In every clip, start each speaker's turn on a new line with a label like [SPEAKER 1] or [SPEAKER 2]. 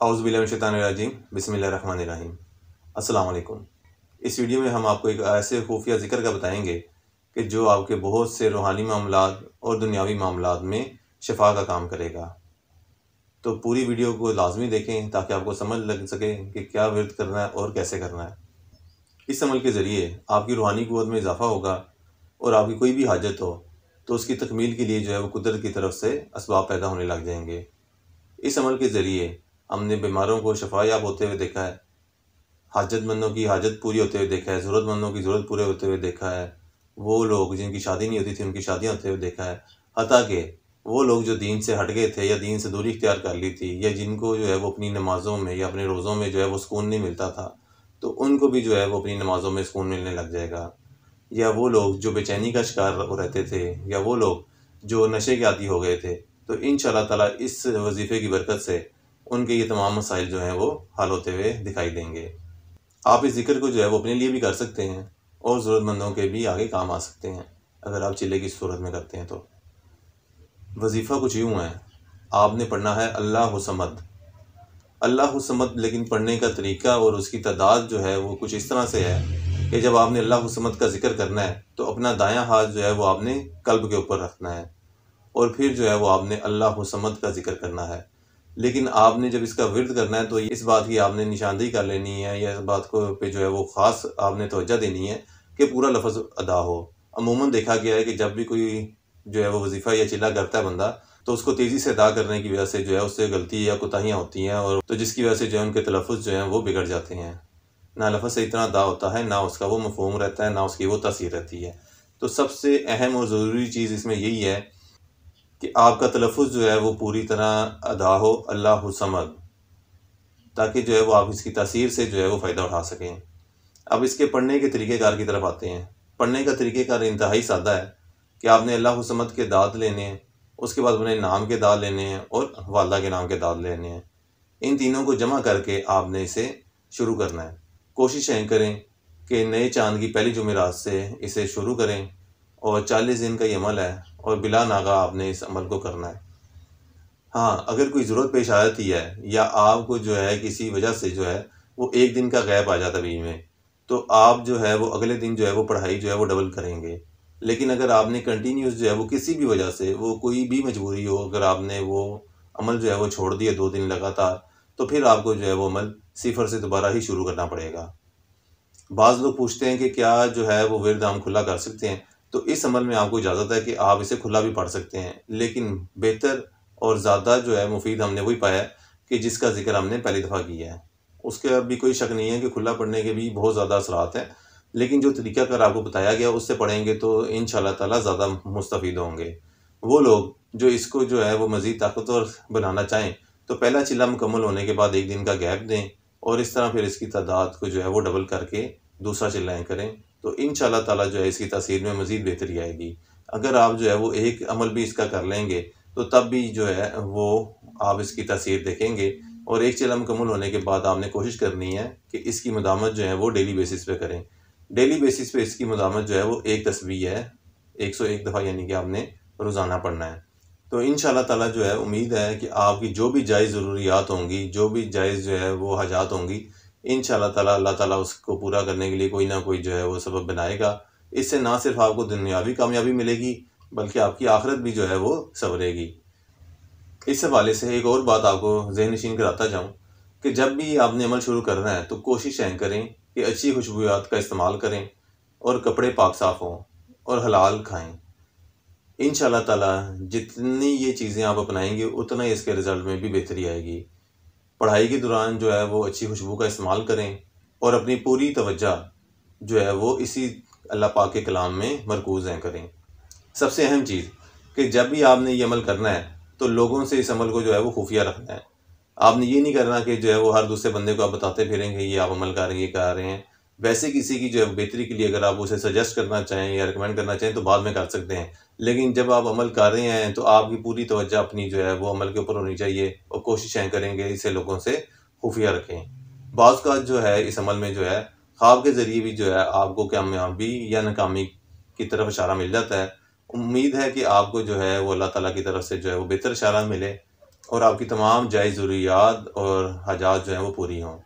[SPEAKER 1] औज़ुबिल्लाहिमिनश्शैतानिर्रजीम बिस्मिल्लाहिर्रहमानिर्रहीम। अस्सलाम वालेकुम। इस वीडियो में हम आपको एक ऐसे खुफिया ज़िक्र का बताएंगे कि जो आपके बहुत से रूहानी मामलात और दुनियावी मामलात में शिफा का काम करेगा। तो पूरी वीडियो को लाजमी देखें ताकि आपको समझ लग सके कि क्या विर्द करना है और कैसे करना है। इस अमल के ज़रिए आपकी रूहानी क़ुव्वत में इजाफ़ा होगा और आपकी कोई भी हाजत हो तो उसकी तकमील के लिए जो है वो कुदरत की तरफ से असबाब पैदा होने लग जाएंगे। इस अमल के ज़रिए हमने बीमारों को शफायाब होते हुए देखा है, हाजतमंदों की हाजत पूरी होते हुए देखा है, ज़रूरतमंदों की ज़रूरत पूरे होते हुए देखा है, वो लोग जिनकी शादी नहीं होती थी उनकी शादियाँ होते हुए देखा है, हत्ता कि वो लोग जो दीन से हट गए थे या दीन से दूरी इख्तियार कर ली थी या जिनको जो है वो अपनी नमाज़ों में या अपने रोज़ों में जो है वो सुकून नहीं मिलता था, तो उनको भी जो है वो अपनी नमाज़ों में सुकून मिलने लग जाएगा। या वो लोग जो बेचैनी का शिकार रहते थे या वो लोग जो नशे के आदी हो गए थे, तो इंशाअल्लाह ताला इस वजीफ़े की बरकत से उनके ये तमाम मसाइल जो हैं वो हल होते हुए दिखाई देंगे। आप इस ज़िक्र को जो है वो अपने लिए भी कर सकते हैं और ज़रूरतमंदों के भी आगे काम आ सकते हैं अगर आप चिल्ले की सूरत में करते हैं तो। वजीफ़ा कुछ यूँ है, आपने पढ़ना है अल्लाहु समद। अल्लाहु समद, लेकिन पढ़ने का तरीका और उसकी तादाद जो है वो कुछ इस तरह से है कि जब आपने अल्लाहु समद का ज़िक्र करना है तो अपना दायां हाथ जो है वो आपने कल्ब के ऊपर रखना है और फिर जो है वो आपने अल्लाहु समद का ज़िक्र करना है। लेकिन आपने जब इसका विर्द करना है तो इस बात की आपने निशानदेही कर लेनी है या इस बात को पे जो है वो ख़ास आपने तवज्जो देनी है कि पूरा लफ्ज़ अदा हो। अमूमन देखा गया है कि जब भी कोई जो है वो वजीफ़ा या चिल्ला करता है बंदा, तो उसको तेज़ी से अदा करने की वजह से जो है उससे गलती या कोताहियाँ होती हैं और तो जिसकी वजह से जो है उनके तलफ़्फ़ुज़ जो हैं वो बिगड़ जाते हैं। ना लफ्ज़ सही तरह अदा होता है, ना उसका वो मफ़हूम रहता है, ना उसकी वो तासीर रहती है। तो सबसे अहम और ज़रूरी चीज़ इसमें यही है कि आपका तलफ़्फ़ुज़ जो है वो पूरी तरह अदा हो अल्लाहु समद, ताकि जो है वो आप इसकी तासीर से जो है वो फ़ायदा उठा सकें। अब इसके पढ़ने के तरीक़ेकार की तरफ आते हैं। पढ़ने का तरीक़ेकार इंतहाई सादा है कि आपने अल्लाहु समद के दाद लेने हैं, उसके बाद अपने नाम के दाद लेने हैं और वालिदा के नाम के दाद लेने हैं। इन तीनों को जमा करके आपने इसे शुरू करना है। कोशिश करें कि नए चाँद की पहली जुमेरात से इसे शुरू करें और 40 दिन का ये अमल है और बिला नागा आपने इस अमल को करना है। हाँ, अगर कोई ज़रूरत पेश आ जाती है या आपको जो है किसी वजह से जो है वो एक दिन का गैप आ जाता है बीच में, तो आप जो है वो अगले दिन जो है वो पढ़ाई जो है वो डबल करेंगे। लेकिन अगर आपने कंटिन्यूस जो है वो किसी भी वजह से वो कोई भी मजबूरी हो, अगर आपने वो अमल जो है वो छोड़ दिया 2 दिन लगातार, तो फिर आपको जो है वो अमल सिफ़र से दोबारा ही शुरू करना पड़ेगा। बाज़ लोग पूछते हैं कि क्या जो है वो विर्द हम खुला कर सकते हैं? तो इस अमल में आपको इजाज़त है कि आप इसे खुला भी पढ़ सकते हैं, लेकिन बेहतर और ज़्यादा जो है मुफीद हमने वही पाया है कि जिसका ज़िक्र हमने पहली दफ़ा किया है। उसके अब भी कोई शक नहीं है कि खुला पढ़ने के भी बहुत ज़्यादा असरात हैं, लेकिन जो तरीक़ाकार आपको बताया गया उससे पढ़ेंगे तो इंशाअल्लाह ताला ज़्यादा मुस्तफ़ीद होंगे। वो लोग जो इसको जो है वो मज़ीद ताकतवर बनाना चाहें, तो पहला चिल्ला मुकम्मल होने के बाद 1 दिन का गैप दें और इस तरह फिर इसकी तादाद को जो है वो डबल करके दूसरा चिल्लाएँ करें, तो इंशाअल्लाह ताला जो है इसकी तासीर में मज़ीद बेहतरी आएगी। अगर आप जो है वो एक अमल भी इसका कर लेंगे, तो तब भी जो है वो आप इसकी तासीर देखेंगे और एक चिल्ला मुकम्मल होने के बाद आपने कोशिश करनी है कि इसकी मुदावमत जो है वो डेली बेसिस पे करें। डेली बेसिस पे इसकी मुदावमत जो है वो 1 तस्बीह है, 101 दफ़ा यानी कि आपने रोज़ाना पढ़ना है। तो इंशाअल्लाह ताला जो है उम्मीद है कि आपकी जो भी जायज़ ज़रूरियात होंगी, जो भी जायज़ जो है वो हाजात होंगी, इंशाअल्लाह ताला अल्लाह ताला उसको पूरा करने के लिए कोई ना कोई जो है वो सबब बनाएगा। इससे ना सिर्फ़ आपको दुनियावी कामयाबी मिलेगी, बल्कि आपकी आखिरत भी जो है वो सँवरेगी। इस हवाले से एक और बात आपको ज़हन-नशीन कराता जाऊँ कि जब भी आपने अमल शुरू करना है, तो कोशिश करें कि अच्छी खुशबूयात का इस्तेमाल करें और कपड़े पाक साफ़ हों और हलाल खाएँ। इंशाअल्लाह ताला जितनी ये चीज़ें आप अपनाएँगे, उतना ही इसके रिज़ल्ट में भी बेहतरी आएगी। पढ़ाई के दौरान जो है वो अच्छी खुशबू का इस्तेमाल करें और अपनी पूरी तवज्जो जो है वो इसी अल्लाह पाक के कलाम में मरकूज़ करें। सबसे अहम चीज़ कि जब भी आपने ये अमल करना है, तो लोगों से इस अमल को जो है वो खुफिया रखना है। आपने ये नहीं करना कि जो है वो हर दूसरे बंदे को आप बताते फिरेंगे ये आप अमल कर रहे हैं, ये कर रहे हैं। वैसे किसी की जो है बेहतरी के लिए अगर आप उसे सजेस्ट करना चाहें या रिकमेंड करना चाहें तो बाद में कर सकते हैं। लेकिन जब आप अमल कर रहे हैं तो आपकी पूरी तवज्जो अपनी जो है वो अमल के ऊपर होनी चाहिए और कोशिश करेंगे इसे लोगों से खुफिया रखें। बाज़ औक़ात जो है इस अमल में जो है ख्वाब के ज़रिए भी जो है आपको कामयाबी या नाकामी की तरफ इशारा मिल जाता है। उम्मीद है कि आपको जो है वो अल्लाह ताला की तरफ से जो है वो बेहतर इशारा मिले। और आपकी तमाम जायज़ ज़रूरियात और हाजात जो हैं वो पूरी हों।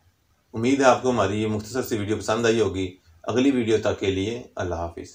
[SPEAKER 1] उम्मीद है आपको हमारी ये मुख्तसर सी वीडियो पसंद आई होगी। अगली वीडियो तक के लिए अल्लाह हाफ़िज़।